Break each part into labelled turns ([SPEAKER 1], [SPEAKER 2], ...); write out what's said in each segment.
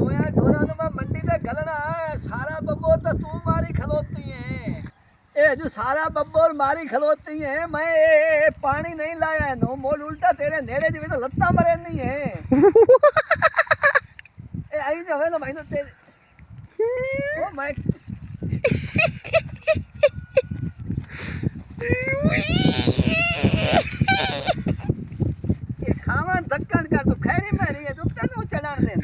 [SPEAKER 1] दोया ढोरा तो मैं मंडी ते गलना सारा बब्बोर तो तू मारी खलोती है ए जो सारा बब्बोर मारी खलोती है मैं पानी नहीं लाया है नो मोल उल्टा तेरे नेड़े जी तो लत्ता मरे नहीं है ए आई जो है ना मैं तो तेरे ओ मैं ये खावन धक्कन कर तू खैरी में रही है तू तेनू चढ़ान दे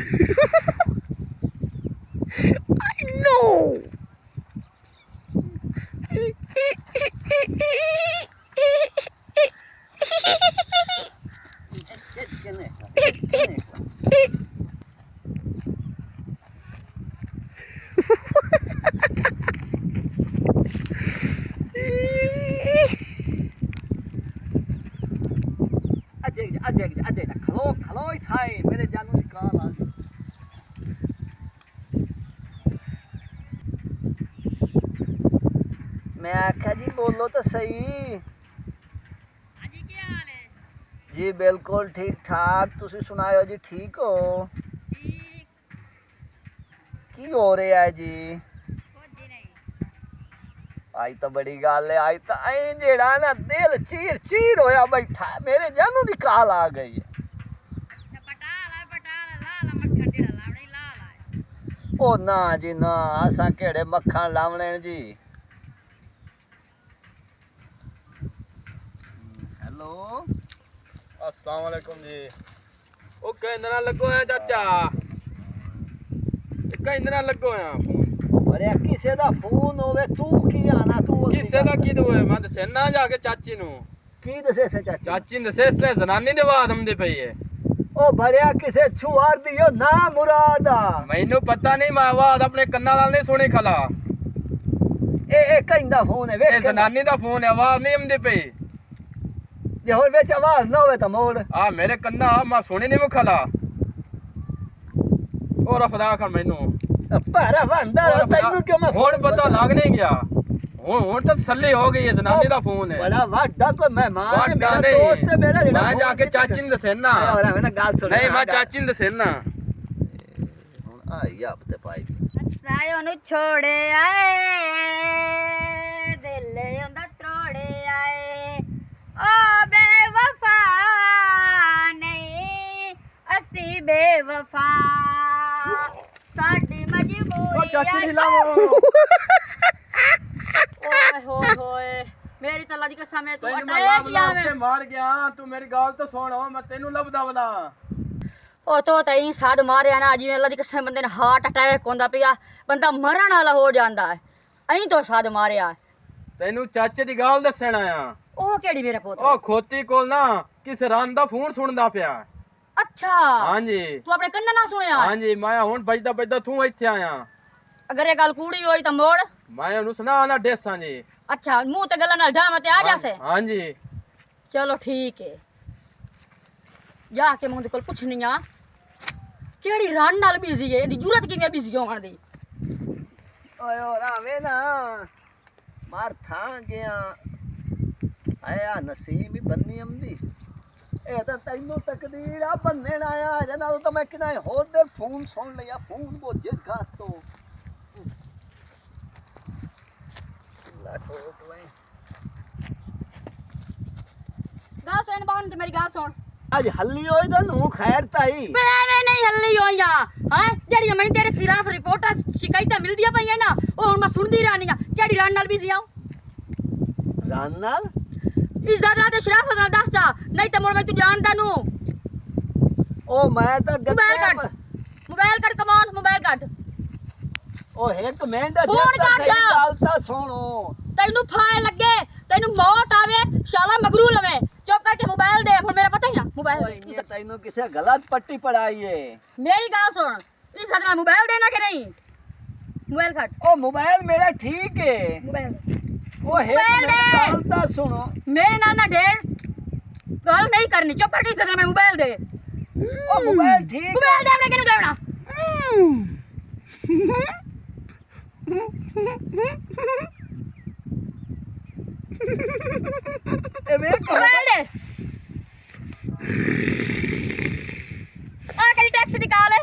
[SPEAKER 2] I know.
[SPEAKER 1] अजय खलो खलो ही थाए मेरे जानू की कॉल आ गई मैं आख्या जी बोलो तो सही
[SPEAKER 3] जी क्या हाल है
[SPEAKER 1] जी बिल्कुल ठीक ठाक तुसी सुनायो जी ठीक हो
[SPEAKER 3] ठीक
[SPEAKER 1] की हो रहा है जी
[SPEAKER 3] कुछ नहीं
[SPEAKER 1] आई तो बड़ी गल है आई तो आई जेड़ा ना दिल चीर चीर होया बैठा मेरे जानू दी कॉल आ गई है
[SPEAKER 3] अच्छा पटाला लाल मक्खन जेड़ा लावणे लाल है
[SPEAKER 1] ओ ना जी ना असा केड़े मक्खन लावणे जी हेलो
[SPEAKER 4] अस्सलाम वालेकुम जी ओ कहंदे ना लगो है चाचा कहंदे ना लगो है फोन
[SPEAKER 1] अरे किसे दा फोन होवे तू की आना तू
[SPEAKER 4] किसे दा की दोए मैं दसना जाके चाची नु
[SPEAKER 1] की दसे से चाचा
[SPEAKER 4] चाची ने दसे से जनानी दे आवाज हमदे पई है
[SPEAKER 1] ओ भड़या किसे छुआर दियो ना मुरादा
[SPEAKER 4] मैनू पता नहीं मैं आवाज अपने कन्ना नाल नहीं सुनी खला
[SPEAKER 1] ए कहंदा फोन है
[SPEAKER 4] ए
[SPEAKER 1] वेख
[SPEAKER 4] जनानी दा फोन है आवाज नहीं हमदे पई
[SPEAKER 1] जे होर विच आवाज ना होवे तो मोड़
[SPEAKER 4] आ मेरे कन्ना मैं सुनी नहीं खला और खुदा कर मैनू
[SPEAKER 1] पारा वंदा तैनू क्यों मैं
[SPEAKER 4] फोन पता लग नहीं गया हुन तो तसल्ली हो गई है जनानी दा फोन है
[SPEAKER 1] बड़ा वाडा कोई मेहमान है
[SPEAKER 4] वाडा
[SPEAKER 1] मेरा
[SPEAKER 4] नहीं।
[SPEAKER 1] दोस्त है मेरा जेड़ा
[SPEAKER 4] मैं जाके चाची ने दसना
[SPEAKER 1] और मैं ना गाल सुन
[SPEAKER 4] नहीं मैं चाची ने दसना
[SPEAKER 1] हुन आई अब ते पाई
[SPEAKER 3] ਸਾਇਓ ਨੂੰ ਛੋੜੇ ਆਏ ਦਿਲ ਉਹਦਾ ਤਰੋੜੇ ਆਏ ਓ ਬੇਵਫਾ ਨਹੀਂ ਅਸੀਂ ਬੇਵਫਾ ਸਾਡੀ ਮਜਬੂਰੀ
[SPEAKER 4] चाची
[SPEAKER 3] ਆ।
[SPEAKER 4] हिलाओ
[SPEAKER 3] ओए होए होए मेरी तो अल्लाह दी कसम है तू
[SPEAKER 4] ਤੈਨੂੰ ਮੈਂ
[SPEAKER 3] अटैक
[SPEAKER 4] ਲਾਭ
[SPEAKER 3] किया
[SPEAKER 4] ਲਾਭ
[SPEAKER 3] मैं
[SPEAKER 4] ਕੇ ਮਾਰ ਗਿਆ ਤੂੰ ਮੇਰੀ ਗੱਲ ਤਾਂ ਸੁਣ ਮੈਂ ਤੈਨੂੰ ਲੱਭਦਾ ਵਲਾ
[SPEAKER 3] ओ तो तई साध मारिया ना जिवें अल्लाह दी कसम बंदे ने हार्ट अटैक होंदा पिया बंदा मरण वाला हो जांदा है अई तो साध मारिया
[SPEAKER 4] ਤੈਨੂੰ ਚਾਚੇ ਦੀ ਗੱਲ ਦੱਸਣ ਆਇਆ
[SPEAKER 3] ओ केड़ी मेरे पुत्र
[SPEAKER 4] ਉਹ ਖੋਤੀ ਕੋਲ ਨਾ ਕਿਸ ਰਨ ਦਾ ਫੋਨ ਸੁਣਦਾ ਪਿਆ
[SPEAKER 3] अच्छा
[SPEAKER 4] ਹਾਂਜੀ
[SPEAKER 3] तू अपने कन्ने ना सुनया
[SPEAKER 4] ਹਾਂਜੀ ਮੈਂ ਹੁਣ ਵੱਜਦਾ ਵੱਜਦਾ ਤੂੰ ਇੱਥੇ ਆਇਆ
[SPEAKER 3] अगर ये गल कूड़ी होई तो मोड़
[SPEAKER 4] ਮੈਂ ਉਹਨੂੰ ਸੁਣਾ ਨਾ ਡੇਸਾਂ ਜੀ
[SPEAKER 3] अच्छा मुंह ते गल्ला नाल ढाम ते आ जासे
[SPEAKER 4] ਹਾਂਜੀ
[SPEAKER 3] चलो ठीक है जाके मैं उनदे कोल पुछनी आ केड़ी रन नाल बिजी है दी जरूरत किवें बिजी होण दी
[SPEAKER 1] ओए ओ रावे ना मार था गया आया नसीब ही बन्नी अमदी ए तो तैनू तकदीर आ बन्ने ना आया जना तो मैं किना होर दे फोन सुन लिया फोन वो जगह तो लाठो तो
[SPEAKER 3] गल सुन बाहन ते मेरी गल सुन
[SPEAKER 1] आज हल्ली होई तो नू खैर ताई
[SPEAKER 3] मैं नहीं हल्ली होइया हां जेड़ी मैं तेरे खिलाफ रिपोर्टां शिकायतां मिलदियां पईयां ना ओ हुन मैं सुनदी रहनी आ केड़ी रन नाल बिजी आऊं
[SPEAKER 1] रान नाल
[SPEAKER 3] इज्जत नाल ते शराफत नाल दस जा नहीं ते मुड़ मैं तू जानदा नू
[SPEAKER 1] ओ मैं तो
[SPEAKER 3] मोबाइल कट कमान मोबाइल कट
[SPEAKER 1] ओ एक मिनट
[SPEAKER 3] फोन
[SPEAKER 1] जब
[SPEAKER 3] काट
[SPEAKER 1] सही
[SPEAKER 3] जा।
[SPEAKER 1] गल ता सुनो
[SPEAKER 3] तैनू फाय लगे तैनू मौत आवे शाला मगरू लवे चुप करके मोबाइल दे हुन मेरा पता ही ना मोबाइल
[SPEAKER 1] ओए ये तैनू किसे गलत पट्टी पढ़ाई है
[SPEAKER 3] मेरी गल सुन इज्जत नाल मोबाइल देना कि नहीं मोबाइल कट
[SPEAKER 1] ओ मोबाइल मेरा ठीक है
[SPEAKER 3] मोबाइल
[SPEAKER 1] ओ एक
[SPEAKER 3] मोबाइल
[SPEAKER 1] मिनट
[SPEAKER 3] दे।
[SPEAKER 1] गल ता सुनो
[SPEAKER 3] मेरे नाल ना ढेर गल नहीं करनी चुप करके इज्जत नाल मोबाइल दे
[SPEAKER 1] ओ मोबाइल ठीक
[SPEAKER 3] मोबाइल दे अपने किनु देना
[SPEAKER 1] ए वे
[SPEAKER 3] मोबाइल दे आ करी टैक्सी निकाल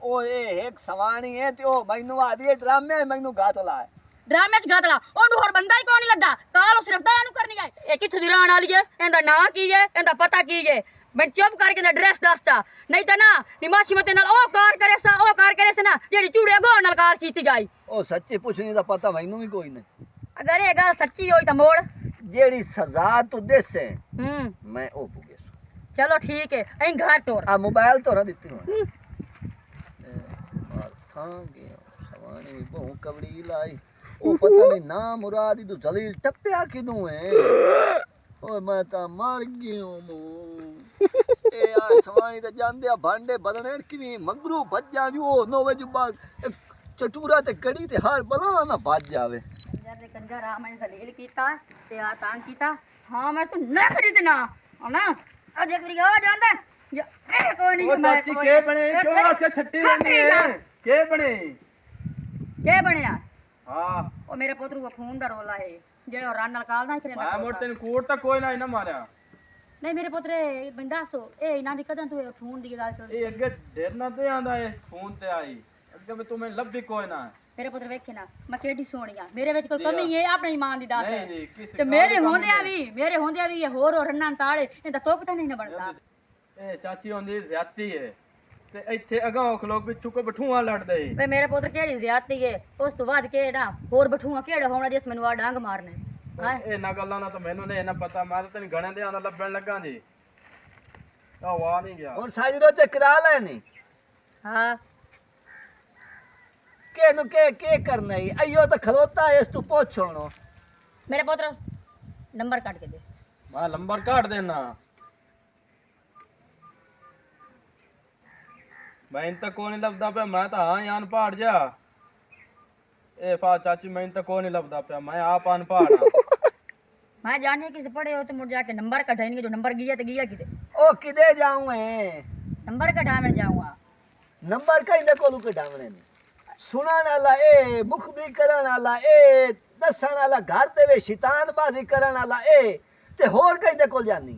[SPEAKER 1] ओ ਉਹ ਇਹ ਇੱਕ ਸਵਾਣੀ ਹੈ ਤੇ ਉਹ ਮੈਨੂੰ ਆਦੀ ਹੈ ਡਰਾਮੇ ਮੈਨੂੰ ਗਾਤ ਲਾਏ
[SPEAKER 3] ਡਰਾਮੇ ਚ ਗਾਤਲਾ ਉਹਨੂੰ ਹੋਰ ਬੰਦਾ ਹੀ ਕੋਈ ਨਹੀਂ ਲੱਗਾ ਕਾਲ ਉਹ ਸਿਰਫ ਦਾ ਇਹਨੂੰ ਕਰਨੀ ਆਏ ਇਹ ਕਿੱਥੋਂ ਦੀ ਰਹਿਣ ਵਾਲੀ ਹੈ ਇਹਦਾ ਨਾਂ ਕੀ ਹੈ ਇਹਦਾ ਪਤਾ ਕੀ ਹੈ ਮੈਂ ਚੁੱਪ ਕਰਕੇ ਇਹਦਾ ਐਡਰੈਸ ਦੱਸਤਾ ਨਹੀਂ ਤਾਂ ਨਾ ਨਿਮਾਸ਼ੀ ਮਤੇ ਨਾਲ ਉਹ ਕਾਰ ਕਰੇ ਸਾ ਨਾ ਜਿਹੜੀ ਚੂੜੇ ਗੋਲ ਨਾਲ ਕਾਰ ਕੀਤੀ ਗਈ
[SPEAKER 1] ਉਹ ਸੱਚੀ ਪੁੱਛਣੀ ਦਾ ਪਤਾ ਮੈਨੂੰ ਵੀ ਕੋਈ ਨਹੀਂ
[SPEAKER 3] ਅਗਰ ਇਹ ਗੱਲ ਸੱਚੀ ਹੋਈ ਤਾਂ ਮੋੜ
[SPEAKER 1] ਜਿਹੜੀ ਸਜ਼ਾ ਤੂੰ ਦੇਸੇ ਮੈਂ ਉਹ ਪੁਗੇ
[SPEAKER 3] ਚਲੋ ਠੀਕ ਹੈ ਐਂ ਘਰ ਟੋਰ
[SPEAKER 1] ਆ ਮੋਬਾਈਲ ਤੋਰਾ ਦਿੱਤੀ ਹੁਣ ਥਾਂ ਗਿਆ ਸਵਾਣੀ ਬਹੁ ਕਵੜੀ ਲਾਈ ਉਹ ਪਤਾ ਨਹੀਂ ਨਾ ਮੁਰਾਦੀ ਤੂੰ ਜਲੀਲ ਟੱਪਿਆ ਕਿਦੋਂ ਹੈ ਓਏ ਮੈਂ ਤਾਂ ਮਰ ਗਿਆ ਮੂੰ ਇਹ ਆ ਸਵਾਣੀ ਤੇ ਜਾਂਦੇ ਆ ਭਾਂਡੇ ਬਦਲਣ ਕਿਵੇਂ ਮਗਰੂ ਭੱਜਾਂ ਜੋ 9 ਵਜੇ ਬਾਅਦ ਚਟੂਰਾ ਤੇ ਕੜੀ ਤੇ ਹਰ ਬਲਾ ਨਾ ਭੱਜ ਜਾਵੇ
[SPEAKER 3] ਜਦ ਕੰਜਰ ਆ ਮੈਂ ਜ਼ਲੀਲ ਕੀਤਾ ਤੇ ਆ ਤੰਗ ਕੀਤਾ ਹਾਂ ਮੈਂ ਤੂੰ ਨਾ ਖਰੀਦਣਾ ਨਾ ਅੱਜ ਇੱਕ ਵਾਰੀ ਆ ਜਾਂਦਾ ਇਹ ਕੋਈ ਨਹੀਂ
[SPEAKER 4] ਉਹ ਚਾਚੀ ਕੇ ਬਣੇ ਕਿਉਂ ਆਸੇ ਛੱਟੀ ਰਹਿੰਦੀ ਹੈ ਕੇ ਬਣੇ
[SPEAKER 3] ਕੀ ਬਣਿਆ
[SPEAKER 4] ਹਾਂ
[SPEAKER 3] ਉਹ ਮੇਰੇ ਪੁੱਤਰ ਨੂੰ ਖੂਨ ਦਾ ਰੋਲਾ ਹੈ ਜਿਹੜਾ ਰਨ ਨਾਲ ਕਾਲ ਨਾ ਕਰੇ
[SPEAKER 4] ਮੈਂ ਮੋੜ ਤੈਨੂੰ ਕੋਟ ਤਾਂ ਕੋਈ ਨਾ ਹੀ ਨਾ ਮਾਰਿਆ
[SPEAKER 3] ਨਹੀਂ ਮੇਰੇ ਪੁੱਤਰੇ ਬੰਦਾ ਸੋ ਇਹ ਇਹਨਾਂ ਦੀ ਕਦੋਂ ਤੂੰ ਫੋਨ ਦੀ ਗੱਲ ਚੱਲਦੀ
[SPEAKER 4] ਇਹ ਅੱਗੇ ਡਰਨਾ ਤੇ ਆਂਦਾ ਏ ਫੋਨ ਤੇ ਆਈ ਅੱਗੇ ਮੈਂ ਤੂੰ ਮੈਨੂੰ ਲੱਭੀ ਕੋਈ ਨਾ
[SPEAKER 3] ਮੇਰੇ ਪੁੱਤਰ ਵੇਖੇ ਨਾ ਮੈਂ ਕਿਹੜੀ ਸੋਹਣੀ ਆ ਮੇਰੇ ਵਿੱਚ ਕੋਈ ਕਮੀ ਹੈ ਆਪਣੇ ਇਮਾਨ ਦੀ ਦੱਸ
[SPEAKER 4] ਨਹੀਂ ਜੀ ਕਿਸੇ
[SPEAKER 3] ਤੇ ਮੇਰੇ ਹੁੰਦਿਆਂ ਵੀ ਇਹ ਹੋਰ ਰੰਨਾਂ ਤਾਲੇ ਇਹਦਾ ਤੁੱਕ ਤਾਂ ਨਹੀਂ ਨਾ ਬਣਦਾ
[SPEAKER 4] ਇਹ ਚਾਚੀ ਹੁੰਦੀ ਜ਼ਿਆਤੀ ਏ ਤੇ ਇੱਥੇ ਅਗਾਂਹ ਖਲੋਕ ਪਿੱਛੋਂ ਕੋ ਬਠੂਆਂ ਲੜਦੇ ਏ
[SPEAKER 3] ਵੇ ਮੇਰੇ ਪੁੱਤਰ ਕਿਹੜੀ ਜ਼ਿਆਦਤੀ ਹੈ ਉਸ ਤੋਂ ਬਾਅਦ ਕਿ ਨਾ ਹੋਰ ਬਠੂਆ ਕਿਹੜਾ ਹੋਣਾ ਜਿਸ ਮੈਨੂੰ ਆ ਡੰਗ ਮਾਰਨੇ ਹਾਂ
[SPEAKER 4] ਇਹਨਾਂ ਗੱਲਾਂ ਦਾ ਤਾਂ ਮੈਨੂੰ ਨਹੀਂ ਇਹਨਾਂ ਪਤਾ ਮੈਂ ਤਾਂ ਤੈਨੂੰ ਗਣੇ ਦੇ ਆਂਦਾ ਲੱਭਣ ਲੱਗਾ ਜੀ ਆ ਵਾ ਨਹੀਂ ਗਿਆ
[SPEAKER 1] ਹੁਣ ਸਾਜਰੋ ਤੇ ਕਰਾ ਲੈਣੀ
[SPEAKER 3] ਹਾਂ
[SPEAKER 1] ਕੇ ਨੂੰ ਕੇ ਕਰਨਾ ਹੈ ਅਈਓ ਤਾਂ ਖਲੋਤਾ ਇਸ ਤੂੰ ਪੁੱਛ ਹੁਣ
[SPEAKER 3] ਮੇਰੇ ਪੁੱਤਰ ਨੰਬਰ ਕੱਟ ਕੇ ਦੇ
[SPEAKER 4] ਮੈਂ ਨੰਬਰ ਕਾਟ ਦੇਣਾ ਮੈਂ ਤਾਂ ਕੋਈ ਨਹੀਂ ਲੱਭਦਾ ਪਿਆ ਮੈਂ ਤਾਂ ਹਾਂ ਯਾਨ ਪਹਾੜ ਜਾ ਇਹ ਫਾ ਚਾਚੀ ਮੈਂ ਤਾਂ ਕੋਈ ਨਹੀਂ ਲੱਭਦਾ ਪਿਆ ਮੈਂ ਆਪ ਅਨ ਪਹਾੜ
[SPEAKER 3] मैं जाने किसे पड़े हो तो मुझे जाके नंबर कटाएंगे जो नंबर गया तो गया किते
[SPEAKER 1] ओ किदे जाऊं है
[SPEAKER 3] नंबर कटा मैं जाऊंगा
[SPEAKER 1] नंबर कहीं कोलू कटावने ने सुनाने वाला ए मुखबरी करने वाला ए दसण वाला घर दे वे शैतानबाजी करने वाला ए ते होर कहीं कोल जानी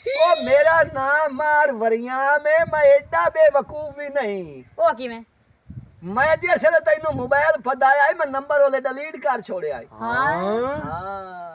[SPEAKER 1] ओ मेरा नाम मार वरियां में मैं एडा बेवकूफ भी नहीं
[SPEAKER 3] ओ की
[SPEAKER 1] मैं जैसे तेनू मोबाइल फदाया है मैं नंबर ओले डिलीट कर छोड़या है
[SPEAKER 3] हाँ
[SPEAKER 1] हाँ